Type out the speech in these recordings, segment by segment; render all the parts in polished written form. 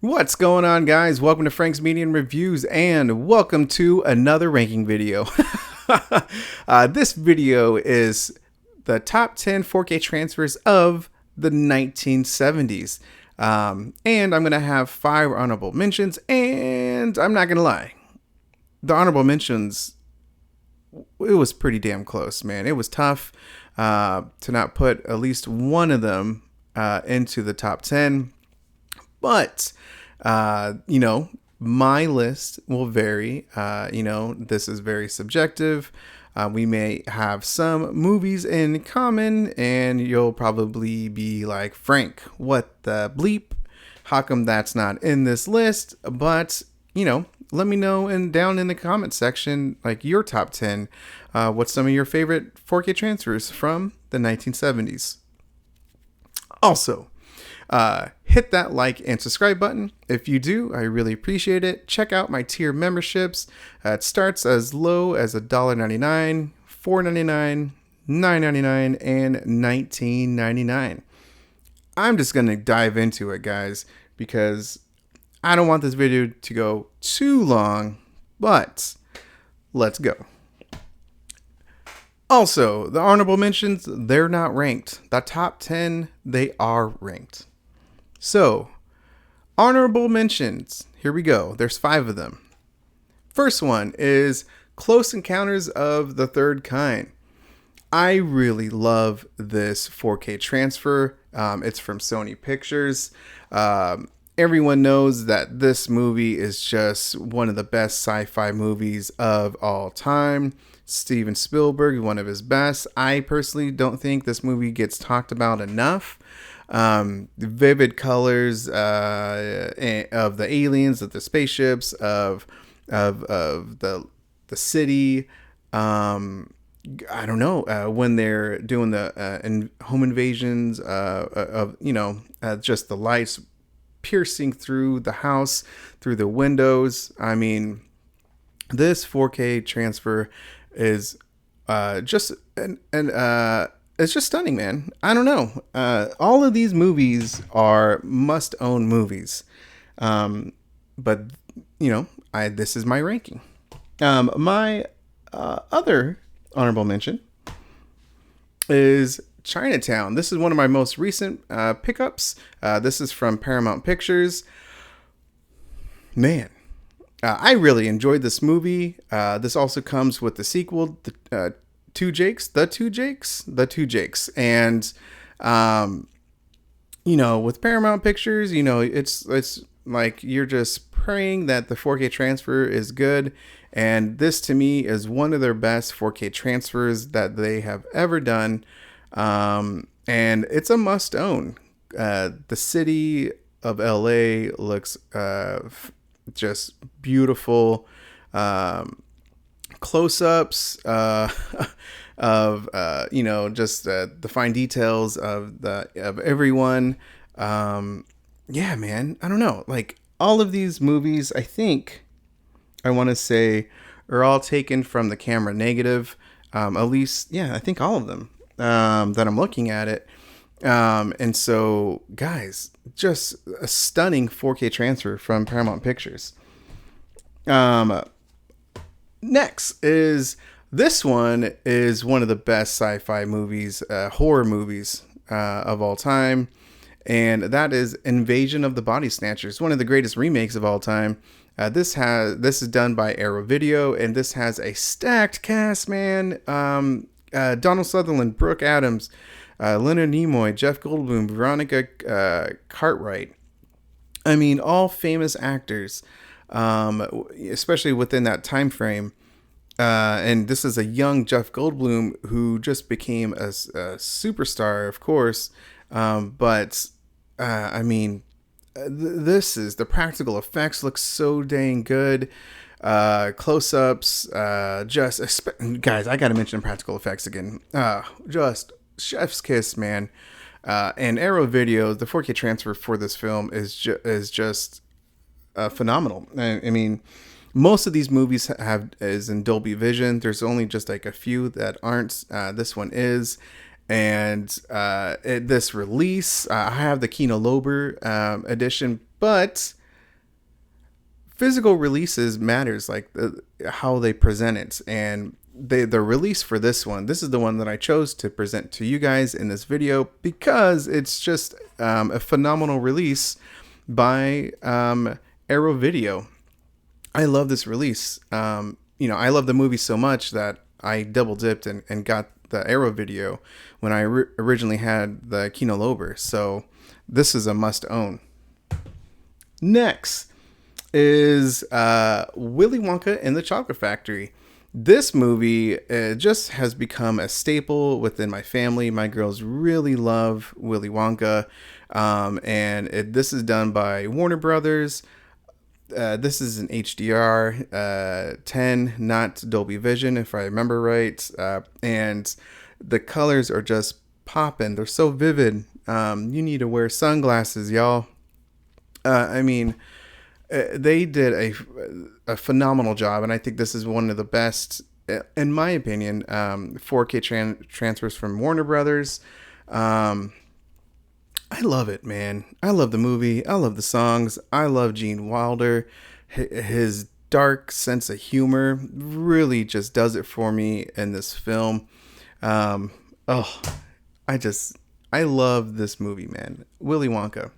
What's going on, guys? Welcome to Frank's Media and Reviews, and welcome to another ranking video. This video is the top 10 4K transfers of the 1970s. And I'm going to have 5 honorable mentions, and I'm not going to lie. The honorable mentions, it was pretty damn close, man. It was tough to not put at least one of them into the top 10. But, my list will vary. This is very subjective. We may have some movies in common, and you'll probably be like, Frank, what the bleep? How come that's not in this list? But, let me know down in the comment section, like your top 10. What's some of your favorite 4K transfers from the 1970s? Also, hit that like and subscribe button. If you do, I really appreciate it. Check out my tier memberships. It starts as low as $1.99, $4.99, $9.99, and $19.99. I'm just going to dive into it, guys, because I don't want this video to go too long, but let's go. Also, the honorable mentions, they're not ranked. The top 10, they are ranked. So, honorable mentions. Here we go. There's 5 of them. First one is Close Encounters of the Third Kind. I really love this 4K transfer. It's from Sony Pictures. Everyone knows that this movie is just one of the best sci-fi movies of all time. Steven Spielberg, one of his best. I personally don't think this movie gets talked about enough. Vivid colors of the aliens, of the spaceships, of the city. I don't know, when they're doing the home invasions of just the lights piercing through the house, through the windows. I mean, this 4K transfer is just it's just stunning, man. I don't know. All of these movies are must-own movies, but this is my ranking. My other honorable mention is Chinatown. This is one of my most recent pickups. This is from Paramount Pictures. Man, I really enjoyed this movie. This also comes with the sequel, The Two Jakes. And, with Paramount Pictures, it's like you're just praying that the 4K transfer is good. And this, to me, is one of their best 4K transfers that they have ever done. And it's a must own. The city of LA looks just beautiful. Close-ups of just the fine details of everyone. Yeah, man, I don't know, like all of these movies, I think I want to say are all taken from the camera negative. At least, yeah, I think all of them that I'm looking at it. And so, guys, just a stunning 4K transfer from Paramount Pictures. Next is this one is one of the best sci-fi movies, horror movies of all time. And that is Invasion of the Body Snatchers, one of the greatest remakes of all time. This is done by Arrow Video, and this has a stacked cast, man. Donald Sutherland, Brooke Adams, Leonard Nimoy, Jeff Goldblum, Veronica Cartwright. I mean, all famous actors, especially within that time frame. And this is a young Jeff Goldblum who just became a superstar, of course. I mean, this is the practical effects look so dang good. Close-ups, guys, I gotta mention practical effects again. Just chef's kiss, man. And Arrow Video, the 4K transfer for this film is just phenomenal. I mean, most of these movies is in Dolby Vision. There's only just like a few that aren't. This one is. And this release, I have the Kino Lorber edition, but physical releases matters, like how they present it. And the release for this one, this is the one that I chose to present to you guys in this video because it's just a phenomenal release by Arrow Video. I love this release. I love the movie so much that I double dipped and got the Arrow Video when I originally had the Kino Lorber. So this is a must own. Next is Willy Wonka and the Chocolate Factory. This movie just has become a staple within my family. My girls really love Willy Wonka. This is done by Warner Brothers. This is an HDR 10, not Dolby Vision, if I remember right. And the colors are just popping. They're so vivid. You need to wear sunglasses, y'all. They did a phenomenal job, and I think this is one of the best, in my opinion, 4K transfers from Warner Brothers. I love it, man. I love the movie. I love the songs. I love Gene Wilder. His dark sense of humor really just does it for me in this film. I love this movie, man. Willy Wonka.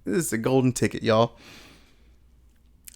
This is a golden ticket, y'all.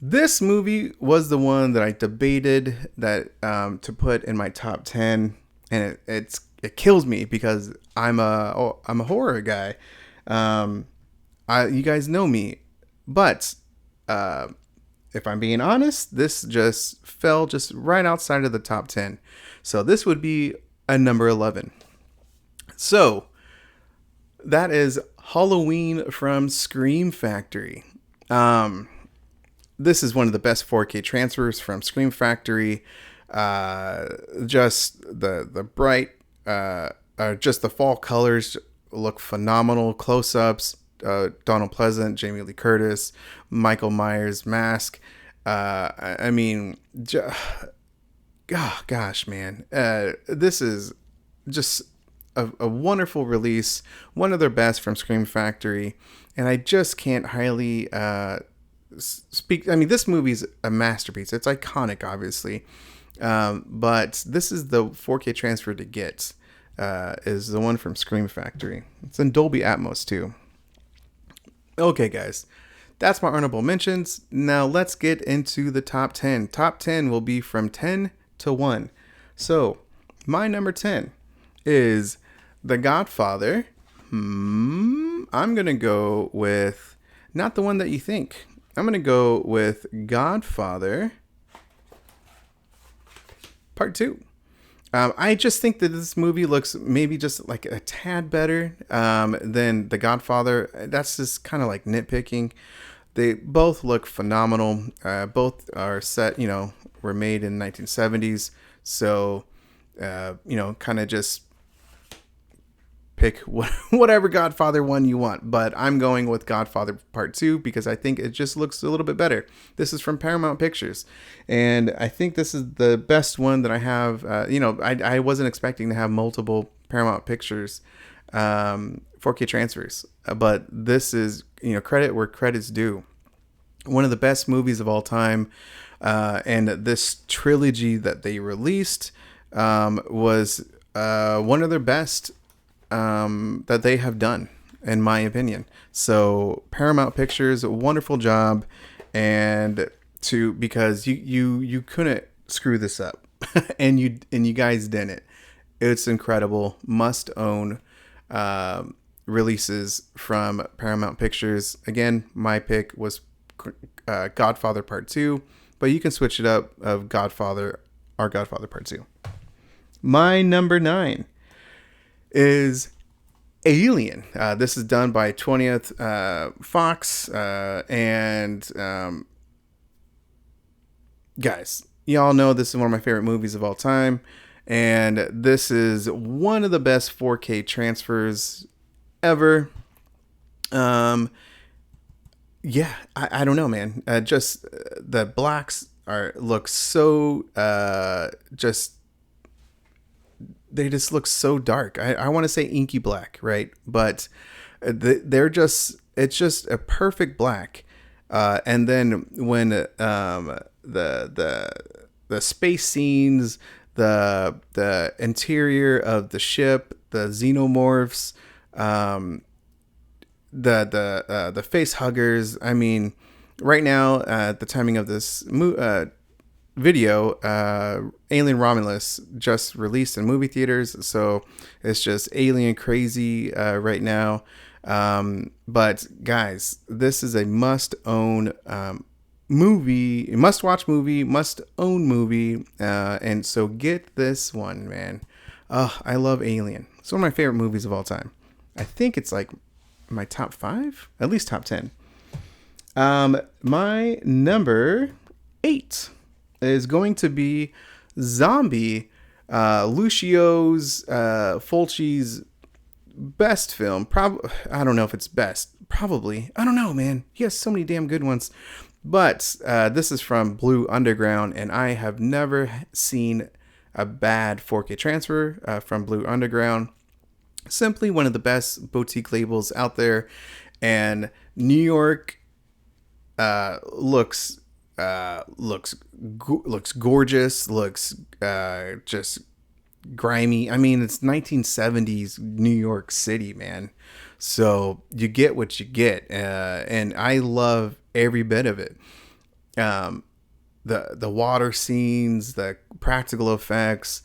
This movie was the one that I debated that to put in my top 10, and it kills me because I'm a horror guy. You guys know me, but if I'm being honest, this just fell just right outside of the top 10. So this would be a number 11. So that is Halloween from Scream Factory. This is one of the best 4K transfers from Scream Factory. Just the bright, just the fall colors look phenomenal. Close-ups, Donald Pleasant, Jamie Lee Curtis, Michael Myers mask. Gosh, man. This is just a wonderful release. One of their best from Scream Factory. And I just can't highly speak. I mean, this movie's a masterpiece. It's iconic, obviously. But this is the 4K transfer to get. Is the one from Scream Factory. It's in Dolby Atmos too. Okay, guys, that's my honorable mentions. Now let's get into the top 10. Top 10 will be from 10 to 1. So my number 10 is The Godfather. I'm gonna go with not the one that you think. I'm gonna go with Godfather Part 2. I just think that this movie looks maybe just like a tad better than The Godfather. That's just kind of like nitpicking. They both look phenomenal. Both are set, were made in 1970s. So, kind of just pick whatever Godfather one you want. But I'm going with Godfather Part 2 because I think it just looks a little bit better. This is from Paramount Pictures. And I think this is the best one that I have. I wasn't expecting to have multiple Paramount Pictures 4K transfers. But this is, credit where credit's due. One of the best movies of all time. And this trilogy that they released was one of their best that they have done, in my opinion. So Paramount Pictures, a wonderful job, and because you couldn't screw this up, and you guys didn't. It's incredible, must own releases from Paramount Pictures. Again, my pick was Godfather Part 2, but you can switch it up of Godfather Part 2. My number 9 is Alien. This is done by 20th Fox. Guys, y'all know this is one of my favorite movies of all time. And this is one of the best 4K transfers ever. I don't know, man. Just the blacks look so they just look so dark. I want to say inky black, right? But it's just a perfect black. And then when the space scenes, the interior of the ship, the xenomorphs, um, the face huggers. I mean, right now at the timing of this video, Alien Romulus just released in movie theaters, so it's just alien crazy right now. But guys, this is a must-own movie, must-watch movie, must-own movie, and so get this one, man. I love Alien. It's one of my favorite movies of all time. I think it's like my top 5, at least top 10. My number 8 is going to be Zombie, Lucio's Fulci's best film. I don't know if it's best. Probably. I don't know, man. He has so many damn good ones. But this is from Blue Underground, and I have never seen a bad 4K transfer from Blue Underground. Simply one of the best boutique labels out there, and New York looks gorgeous, looks just grimy. I mean, it's 1970s New York City, man. So you get what you get, and I love every bit of it. The water scenes, the practical effects,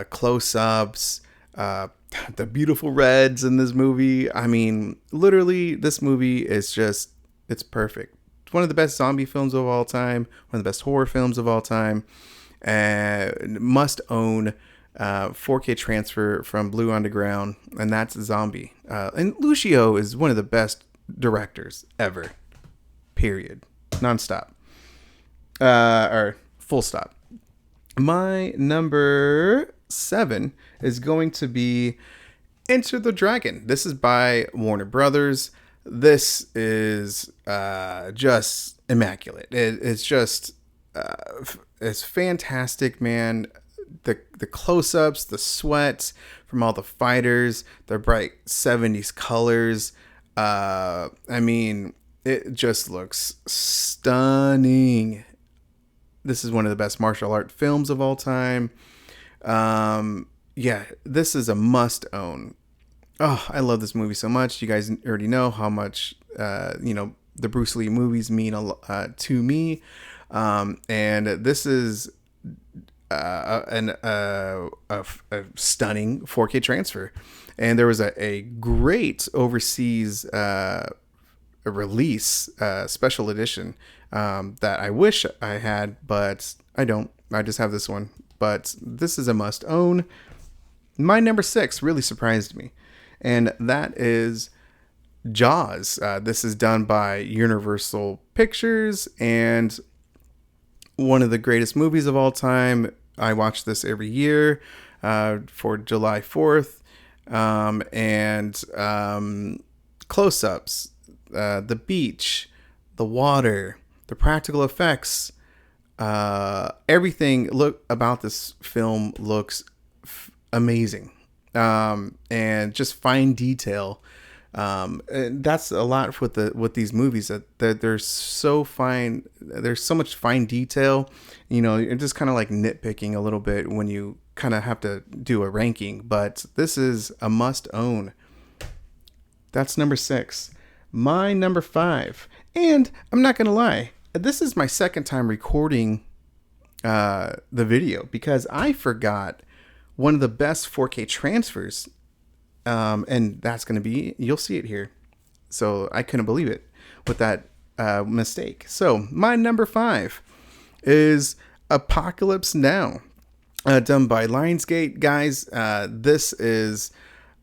close-ups, the beautiful reds in this movie. I mean, literally, this movie is just, it's perfect. It's one of the best zombie films of all time, one of the best horror films of all time. Must own 4K transfer from Blue Underground, and that's Zombie. And Lucio is one of the best directors ever. Period. Nonstop. Or full stop. My number 7 is going to be Enter the Dragon. This is by Warner Brothers. This is just immaculate. It's just it's fantastic, man. The close-ups, the sweat from all the fighters, the bright 70s colors. I mean, it just looks stunning. This is one of the best martial art films of all time. Yeah, this is a must own. Oh, I love this movie so much. You guys already know how much, the Bruce Lee movies mean to me. And this is a stunning 4K transfer. And there was a great overseas release, special edition, that I wish I had, but I don't. I just have this one. But this is a must own. My number 6 really surprised me, and that is Jaws. This is done by Universal Pictures, and one of the greatest movies of all time. I watch this every year for July 4th, and close-ups, the beach, the water, the practical effects, everything about this film looks amazing, and just fine detail. And that's a lot with these movies, that they're so fine. There's so much fine detail. You're just kind of like nitpicking a little bit when you kind of have to do a ranking. But this is a must own. That's number 6. My number 5, and I'm not gonna lie, this is my second time recording the video because I forgot one of the best 4K transfers, and that's going to be, you'll see it here. So I couldn't believe it with that mistake. So my number 5 is Apocalypse Now, done by Lionsgate. Guys, this is,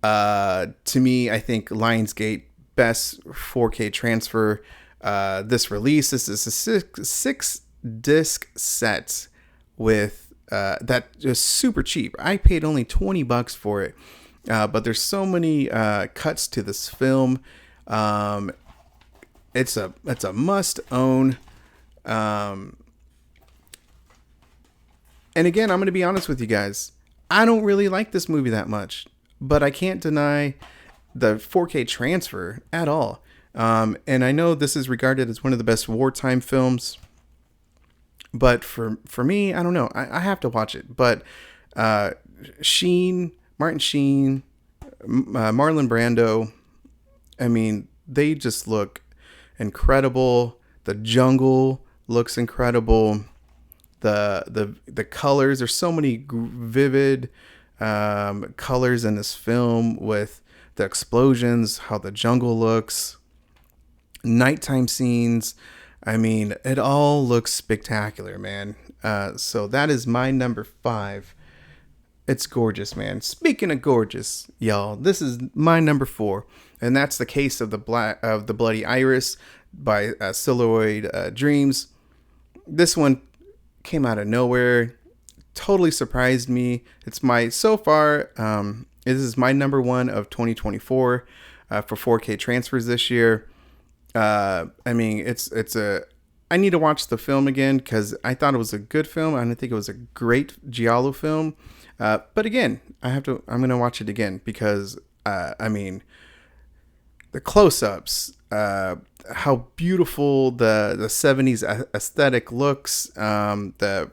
to me, I think Lionsgate best 4K transfer. This release, this is a 6 disc set with that is super cheap. I paid only $20 for it, but there's so many cuts to this film. It's a must own. And again, I'm going to be honest with you guys. I don't really like this movie that much, but I can't deny the 4K transfer at all. And I know this is regarded as one of the best wartime films, but for me, I don't know. I have to watch it. But uh, Martin Sheen, Marlon Brando, I mean, they just look incredible. The jungle looks incredible. The colors, there's so many vivid colors in this film, with the explosions, how the jungle looks, nighttime scenes. I mean, it all looks spectacular, man. So that is my number 5. It's gorgeous, man. Speaking of gorgeous, y'all, this is my number 4, and that's The Case of the Bloody Iris by Celluloid Dreams. This one came out of nowhere, totally surprised me. It's my so far. This is my number 1 of 2024 for 4K transfers this year. I mean, it's a. I need to watch the film again because I thought it was a good film. I don't think it was a great giallo film. But again, I'm gonna watch it again because I mean, the close-ups, how beautiful the 70s aesthetic looks, the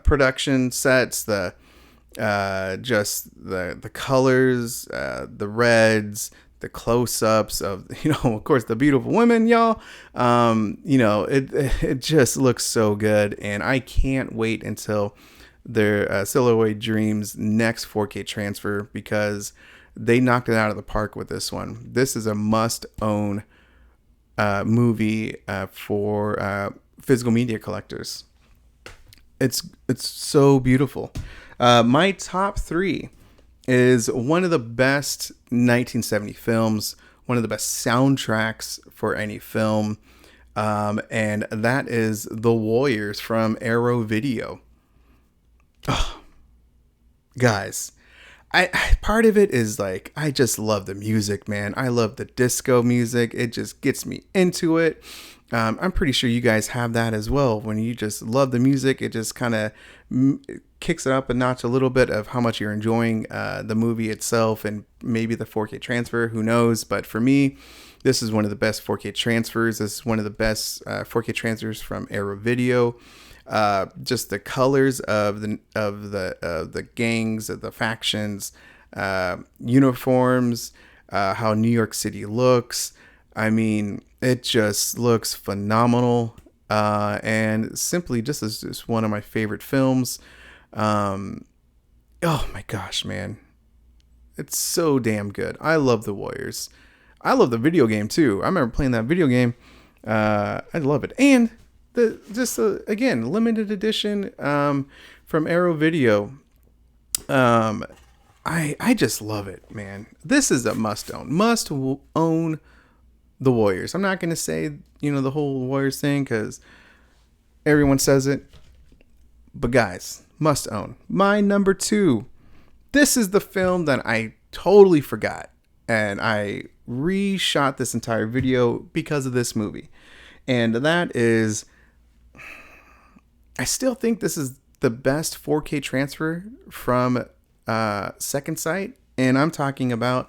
production sets, just the colors, the reds, the close-ups of, of course, the beautiful women, y'all. It just looks so good, and I can't wait until their Celluloid Dreams next 4K transfer, because they knocked it out of the park with this one. This is a must-own movie for physical media collectors. It's so beautiful. My top 3 is one of the best 1970 films, one of the best soundtracks for any film, and that is The Warriors from Arrow Video. Oh, guys, I part of it is like, I just love the music, man. I love the disco music. It just gets me into it. I'm pretty sure you guys have that as well. When you just love the music, it just kind of kicks it up a notch a little bit of how much you're enjoying the movie itself, and maybe the 4K transfer, who knows. But for me, this is one of the best 4K transfers. This is one of the best 4K transfers from Arrow Video. Just the colors of the gangs, of the factions, uniforms, how New York City looks. I mean, it just looks phenomenal, and simply just is just one of my favorite films. Oh my gosh, man, it's so damn good. I love The Warriors. I love the video game too. I remember playing that video game. I love it, and again, limited edition from Arrow Video. I just love it, man. This is a must own The Warriors. I'm not going to say, the whole Warriors thing, because everyone says it. But guys, must own. My number 2. This is the film that I totally forgot. And I reshot this entire video because of this movie. And that is, I still think this is the best 4K transfer from Second Sight. And I'm talking about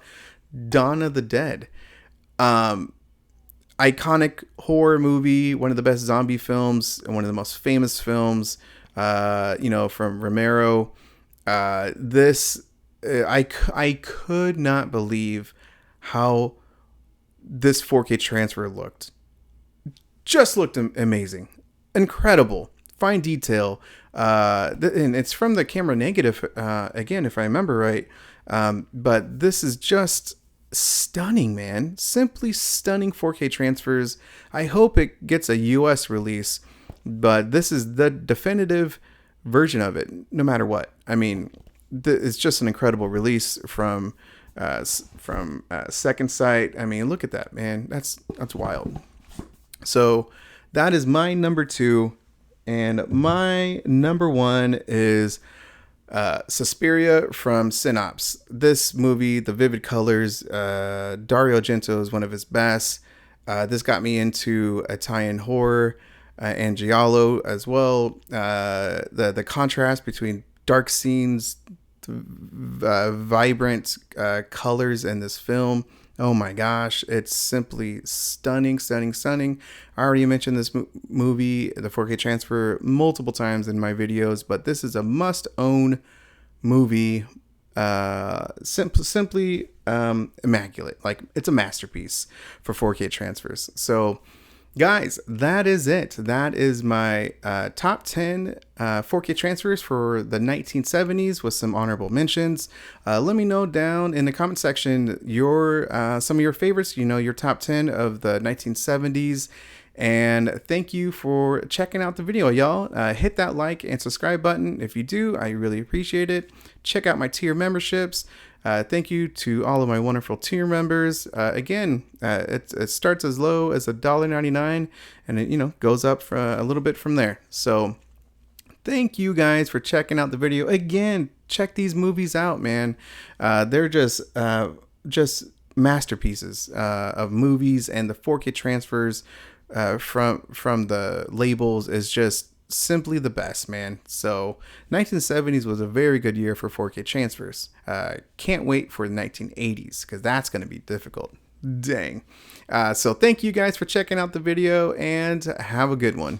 Dawn of the Dead. Iconic horror movie, one of the best zombie films, and one of the most famous films, from Romero. I could not believe how this 4K transfer looked. Just looked amazing, incredible, fine detail, and it's from the camera negative again, if I remember right. But this is just stunning, man. Simply stunning 4K transfers. I hope it gets a US release, but this is the definitive version of it, no matter what. I mean, it's just an incredible release from Second Sight. I mean, look at that, man. That's wild. So that is my number 2, and my number 1 is Suspiria from Synops. This movie, the vivid colors, Dario Argento is one of his best. This got me into Italian horror and giallo as well. The contrast between dark scenes, vibrant colors in this film. Oh my gosh, it's simply stunning, stunning, stunning. I already mentioned this movie, the 4K transfer, multiple times in my videos, but this is a must-own movie. Simply immaculate. Like, it's a masterpiece for 4K transfers. So guys, that is it. That is my top 10 4K transfers for the 1970s with some honorable mentions. Let me know down in the comment section your some of your favorites, your top 10 of the 1970s. And thank you for checking out the video, y'all. Hit that like and subscribe button. If you do, I really appreciate it. Check out my tier memberships. Thank you to all of my wonderful tier members. Again, it starts as low as $1.99 and it goes up for a little bit from there. So thank you guys for checking out the video. Again, check these movies out, man. They're just masterpieces of movies, and the 4K transfers from the labels is just simply the best, man. So 1970s was a very good year for 4K transfers. Can't wait for the 1980s, because that's going to be difficult. Dang. So thank you guys for checking out the video, and have a good one.